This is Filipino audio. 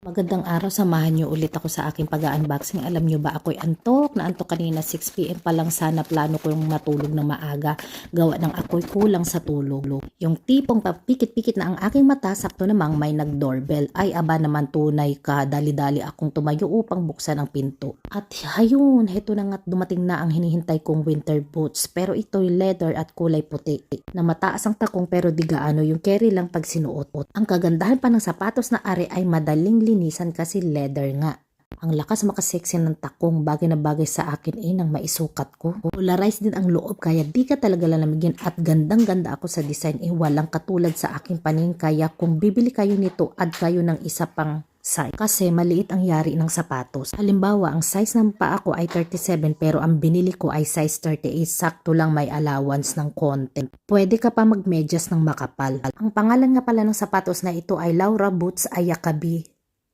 Magandang araw, samahan niyo ulit ako sa aking pag-unboxing. Alam niyo ba, ako'y antok na antok kanina. 6 PM pa lang sana plano ko yung matulog na maaga. Gawa ng ako'y kulang sa tulog. Yung tipong papikit-pikit na ang aking mata, sakto namang may nag-doorbell. Ay aba naman, tunay ka, dali-dali akong tumayo upang buksan ang pinto. At hayun, heto na nga't dumating na ang hinihintay kong winter boots. Pero ito'y leather at kulay puti. Na mataas ang takong pero di gaano, yung carry lang pag sinuot. Ang kagandahan pa ng sapatos na are ay madaling linisan kasi leather nga. Ang lakas makaseksi ng takong, bagay na bagay sa akin nang maisukat ko. Polarized din ang loob kaya di ka talaga lalamigin at gandang-ganda ako sa design, walang katulad sa aking paningin, kaya kung bibili kayo nito, add kayo ng isa pang size. Kasi maliit ang yari ng sapatos. Halimbawa, ang size ng paa ko ay 37 pero ang binili ko ay size 38. Sakto lang, may allowance ng konti. Pwede ka pa magmedyas ng makapal. Ang pangalan nga pala ng sapatos na ito ay Laura Boots Ayakabi